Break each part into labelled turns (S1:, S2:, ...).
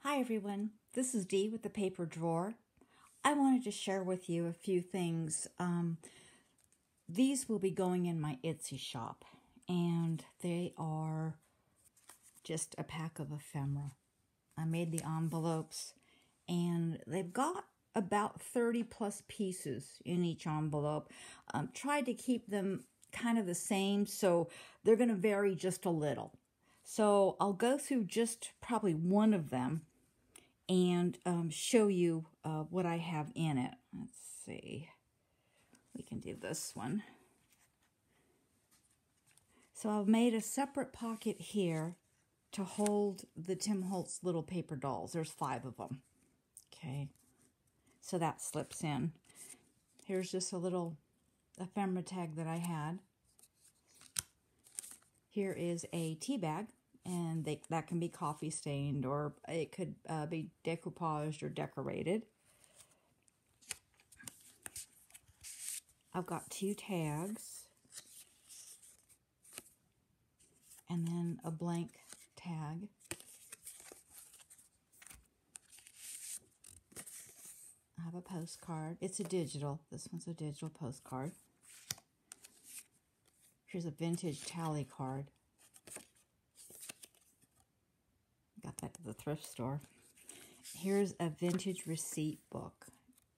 S1: Hi everyone, this is Dee with the Paper Drawer. I wanted to share with you a few things. These will be going in my Etsy shop, and they are just a pack of ephemera. I made the envelopes, and they've got about 30 plus pieces in each envelope. Tried to keep them kind of the same, so they're going to vary just a little. So I'll go through just probably one of them and show you what I have in it. Let's see. We can do this one. So I've made a separate pocket here to hold the Tim Holtz little paper dolls. There's 5 of them. Okay. So that slips in. Here's just a little ephemera tag that I had. Here is a tea bag. And that can be coffee stained, or it could be decoupaged or decorated. I've got 2 tags. And then a blank tag. I have a postcard. It's a digital. This one's a digital postcard. Here's a vintage tally card. Got that at the thrift store. Here's a vintage receipt book,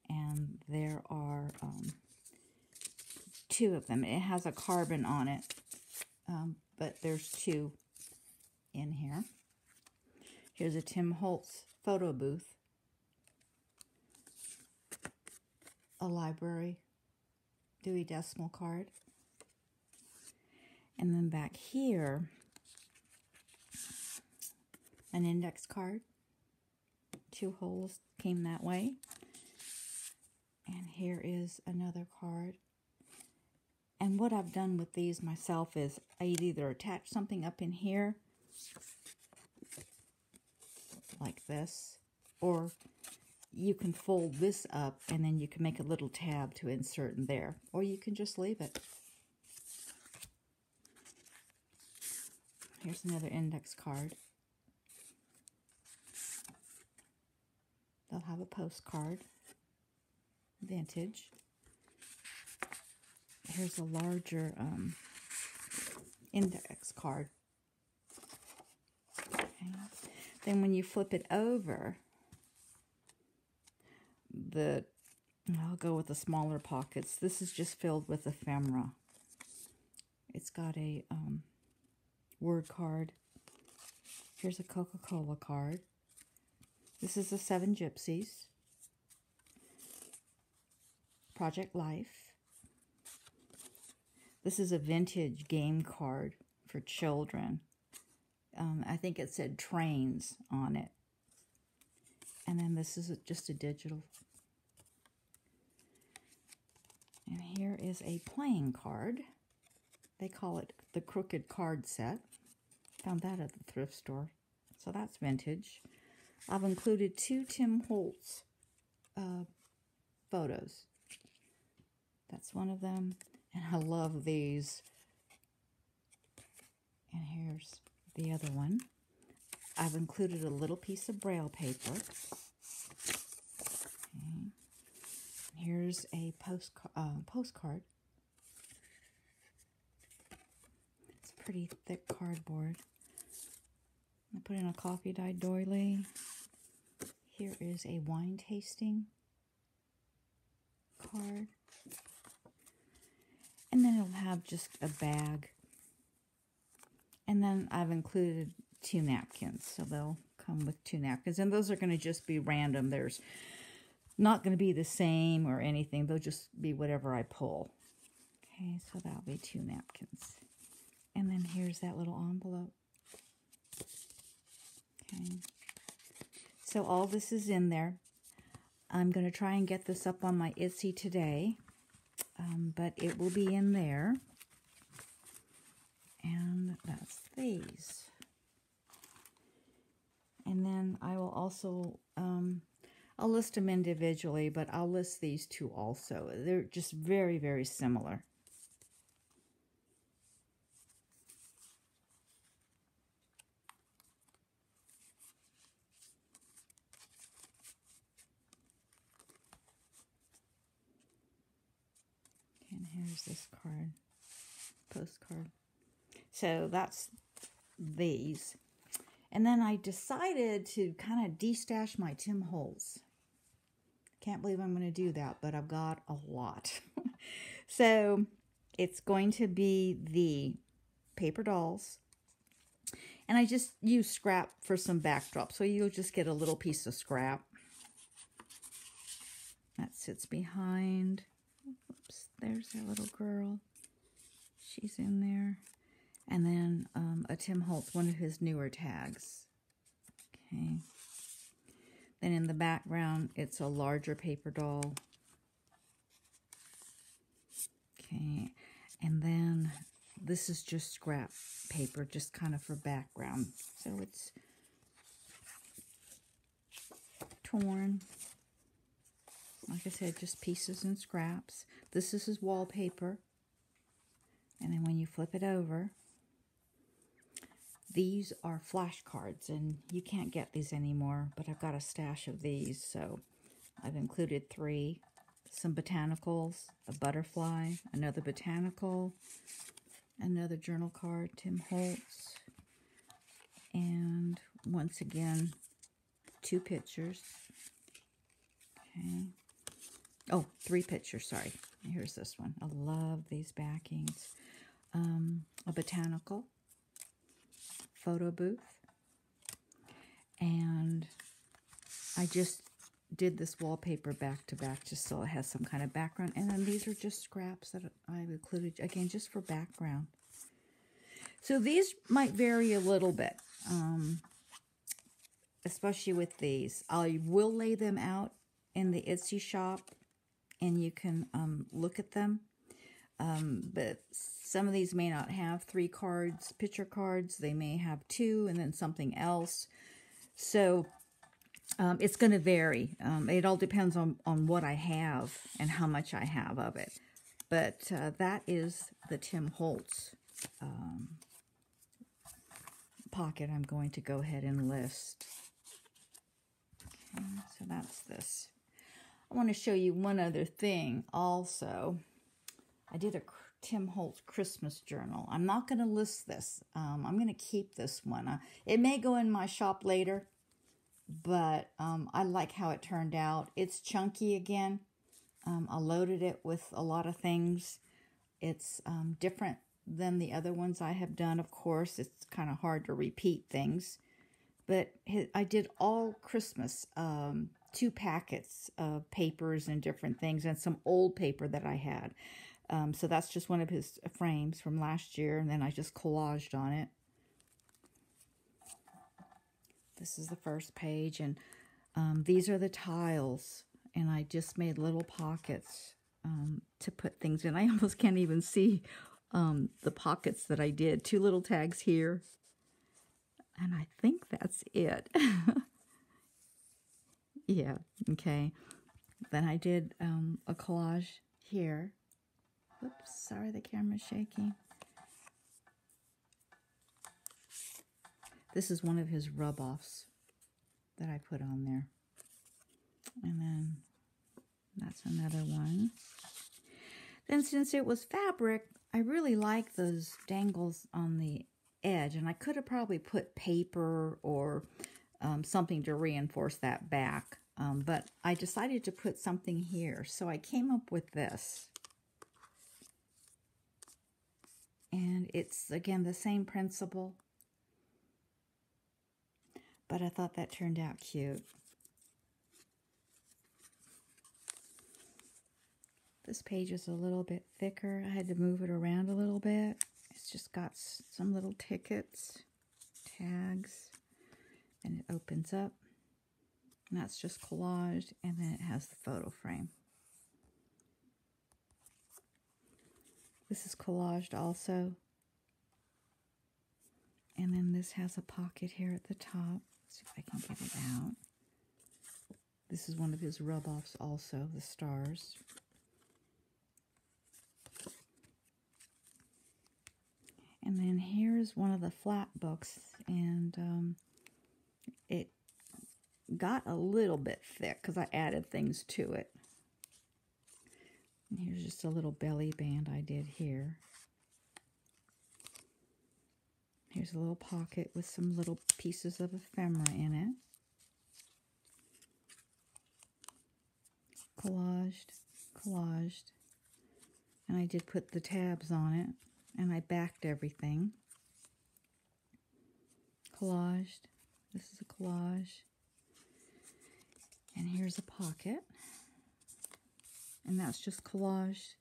S1: and there are 2 of them. It has a carbon on it, but there's 2 in here. Here's a Tim Holtz photo booth, a library Dewey Decimal card, and then back here, an index card. 2 holes came that way. And here is another card. And what I've done with these myself is I'd either attach something up in here, like this, or you can fold this up and then you can make a little tab to insert in there, or you can just leave it. Here's another index card. They'll have a postcard, vintage. Here's a larger index card. Okay. Then when you flip it over, I'll go with the smaller pockets. This is just filled with ephemera. It's got a word card. Here's a Coca-Cola card. This is the 7 Gypsies, Project Life. This is a vintage game card for children. I think it said trains on it. And then this is just a digital. And here is a playing card. They call it the Crooked Card Set. Found that at the thrift store. So that's vintage. I've included 2 Tim Holtz photos. That's one of them. And I love these. And here's the other one. I've included a little piece of Braille paper. Okay. Here's a postcard. It's pretty thick cardboard. I put in a coffee dyed doily. Here is a wine tasting card. And then it'll have just a bag. And then I've included 2 napkins. So they'll come with 2 napkins. And those are going to just be random. There's not going to be the same or anything. They'll just be whatever I pull. Okay, so that'll be 2 napkins. And then here's that little envelope. Okay. So all this is in there. I'm going to try and get this up on my Etsy today, but it will be in there. And that's these. And then I will also, I'll list them individually, but I'll list these 2 also. They're just very, very similar. here's this card, postcard. So that's these. And then I decided to kind of de-stash my Tim Holtz. Can't believe I'm going to do that, but I've got a lot. So it's going to be the paper dolls. And I just use scrap for some backdrop. So you'll just get a little piece of scrap. That sits behind. Oops, there's that little girl. She's in there. And then a Tim Holtz, one of his newer tags. Okay. Then in the background, it's a larger paper doll. Okay. And then this is just scrap paper, just kind of for background. So it's torn. Like I said, just pieces and scraps. This is his wallpaper. And then when you flip it over, these are flashcards, and you can't get these anymore, but I've got a stash of these, so I've included 3. Some botanicals, a butterfly, another botanical, another journal card, Tim Holtz, and once again, 2 pictures. Okay. Oh, 3 pictures, sorry. Here's this one. I love these backings. A botanical, photo booth, and I just did this wallpaper back to back just so it has some kind of background. And then these are just scraps that I've included, again, just for background. So these might vary a little bit, especially with these. I will lay them out in the Etsy shop, and you can look at them. But some of these may not have 3 cards, picture cards. They may have 2 and then something else. So it's going to vary. It all depends on what I have and how much I have of it. But that is the Tim Holtz pocket I'm going to go ahead and list. Okay, so that's this. I want to show you one other thing also. I did a Tim Holtz Christmas journal. I'm not going to list this. I'm going to keep this one. It may go in my shop later, but I like how it turned out. It's chunky again. I loaded it with a lot of things. It's different than the other ones I have done, of course. It's kind of hard to repeat things. But I did all Christmas, 2 packets of papers and different things, and some old paper that I had. So that's just one of his frames from last year, and then I just collaged on it. This is the first page, and these are the tiles, and I just made little pockets to put things in. I almost can't even see the pockets that I did. 2 little tags here, and I think that's it. Yeah, okay. Then I did a collage here. Oops, sorry, the camera's shaking. This is one of his rub-offs that I put on there. And then that's another one. Then since it was fabric, I really like those dangles on the edge. And I could have probably put paper or something to reinforce that back. But I decided to put something here. So I came up with this. And it's, again, the same principle. But I thought that turned out cute. This page is a little bit thicker. I had to move it around a little bit. It's just got some little tickets, tags, and it opens up. And that's just collaged, and then it has the photo frame. This is collaged also. And then this has a pocket here at the top. Let's see if I can get it out. This is one of his rub-offs also, the stars. And then here's one of the flat books, and it got a little bit thick because I added things to it. Here's just a little belly band I did here. Here's a little pocket with some little pieces of ephemera in it. Collaged, collaged. And I did put the tabs on it, and I backed everything. Collaged. This is a collage. And here's a pocket. And that's just collaged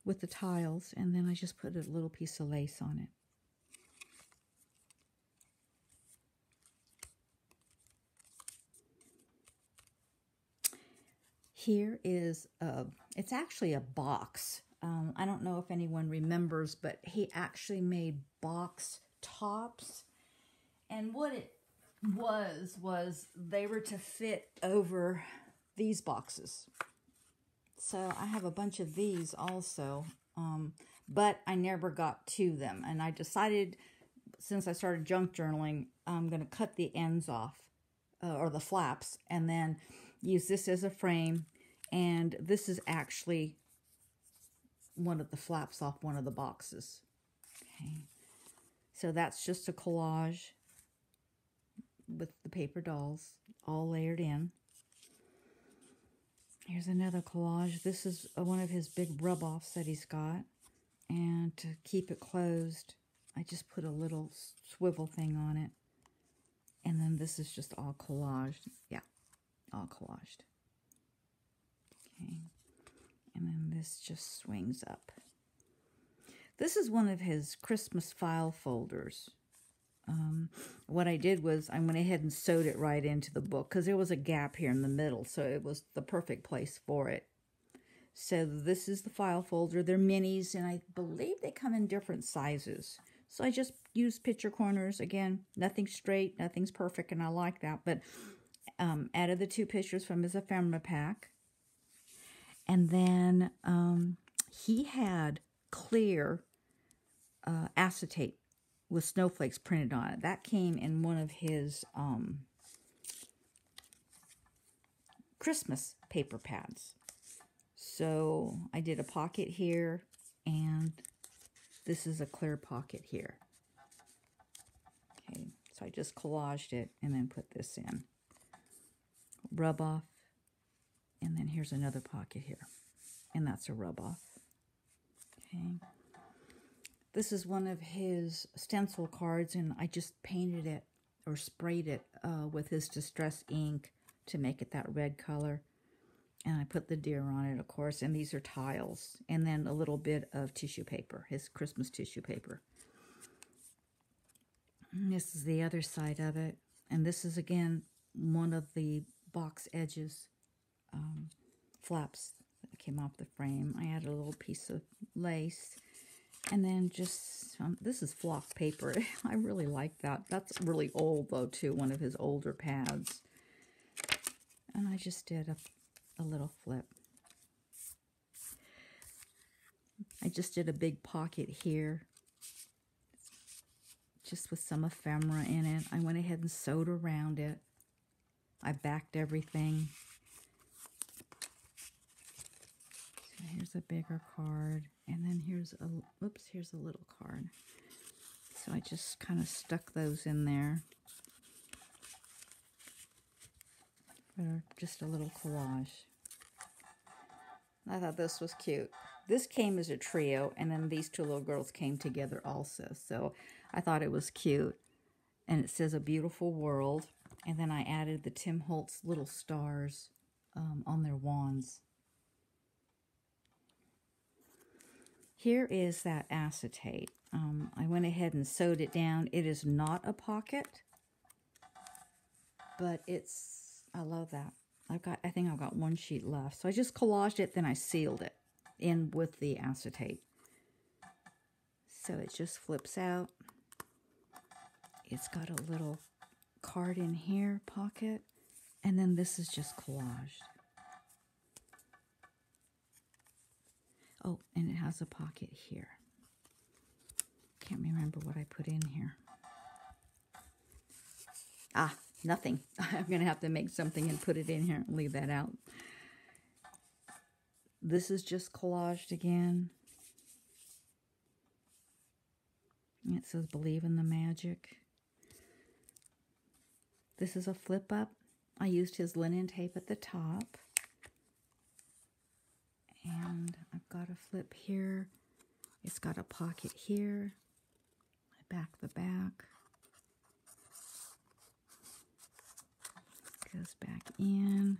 S1: with the tiles, and then I just put a little piece of lace on it. Here is it's actually a box. I don't know if anyone remembers, but he actually made box tops. And what it was they were to fit over these boxes. So I have a bunch of these also, but I never got to them. And I decided, since I started junk journaling, I'm going to cut the ends off, or the flaps, and then use this as a frame. And this is actually one of the flaps off one of the boxes. Okay. So that's just a collage with the paper dolls all layered in. Here's another collage. This is one of his big rub-offs that he's got. And to keep it closed, I just put a little swivel thing on it. And then this is just all collaged. Yeah, all collaged. Okay. And then this just swings up. This is one of his Christmas file folders. What I did was I went ahead and sewed it right into the book because there was a gap here in the middle, so it was the perfect place for it. So this is the file folder. They're minis, and I believe they come in different sizes. So I just used picture corners. Again, nothing's straight, nothing's perfect, and I like that. But added the 2 pictures from his ephemera pack. And then he had clear acetate with snowflakes printed on it. That came in one of his Christmas paper pads. So I did a pocket here, and this is a clear pocket here. Okay, so I just collaged it and then put this in. Rub off, and then here's another pocket here, and that's a rub off. Okay. This is one of his stencil cards, and I just painted it or sprayed it with his distress ink to make it that red color. And I put the deer on it, of course, and these are tiles. And then a little bit of tissue paper, his Christmas tissue paper. And this is the other side of it. And this is, again, one of the box edges flaps that came off the frame. I added a little piece of lace. And then just, this is flock paper. I really like that. That's really old, though, too. One of his older pads. And I just did a little flip. I just did a big pocket here. Just with some ephemera in it. I went ahead and sewed around it. I backed everything. So here's a bigger card. And then here's a little card. So I just kind of stuck those in there. For just a little collage. I thought this was cute. This came as a trio, and then these 2 little girls came together also. So I thought it was cute. And it says, "A Beautiful World." And then I added the Tim Holtz little stars on their wands. Here is that acetate. I went ahead and sewed it down. It is not a pocket, but I love that. I think I've got 1 sheet left. So I just collaged it, then I sealed it in with the acetate. So it just flips out. It's got a little card in here, pocket, and then this is just collaged. Oh, and it has a pocket here. Can't remember what I put in here. Ah, nothing. I'm going to have to make something and put it in here and leave that out. This is just collaged again. It says, believe in the magic. This is a flip up. I used his linen tape at the top. And I've got a flip here. It's got a pocket here. I back the back. Goes back in.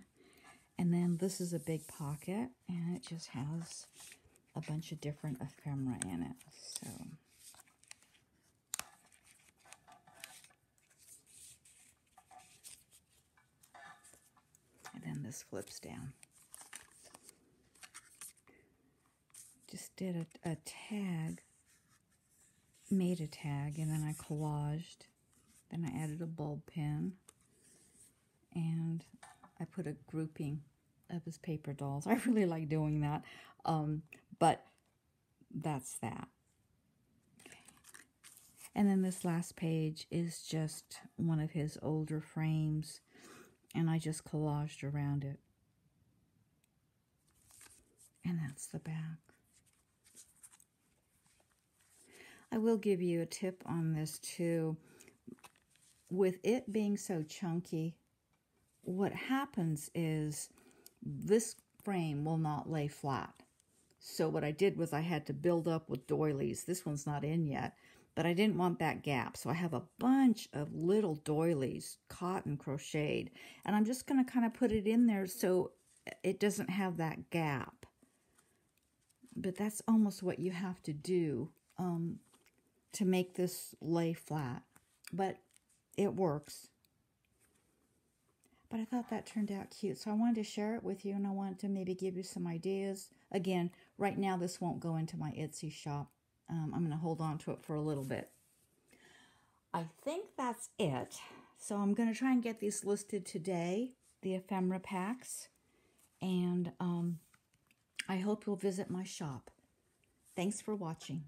S1: And then this is a big pocket, and it just has a bunch of different ephemera in it. So and then this flips down. Just did a tag, made a tag, and then I collaged. Then I added a bulb pin, and I put a grouping of his paper dolls. I really like doing that, but that's that. Okay. And then this last page is just one of his older frames, and I just collaged around it. And that's the back. I will give you a tip on this too. With it being so chunky, what happens is this frame will not lay flat. So what I did was I had to build up with doilies. This one's not in yet, but I didn't want that gap. So I have a bunch of little doilies, cotton crocheted, and I'm just going to kind of put it in there so it doesn't have that gap. But that's almost what you have to do to make this lay flat. But it works. But I thought that turned out cute, so I wanted to share it with you, and I wanted to maybe give you some ideas. Again, right now this won't go into my Etsy shop. I'm going to hold on to it for a little bit. I think that's it. So I'm going to try and get these listed today, the ephemera packs, and I hope you'll visit my shop. Thanks for watching.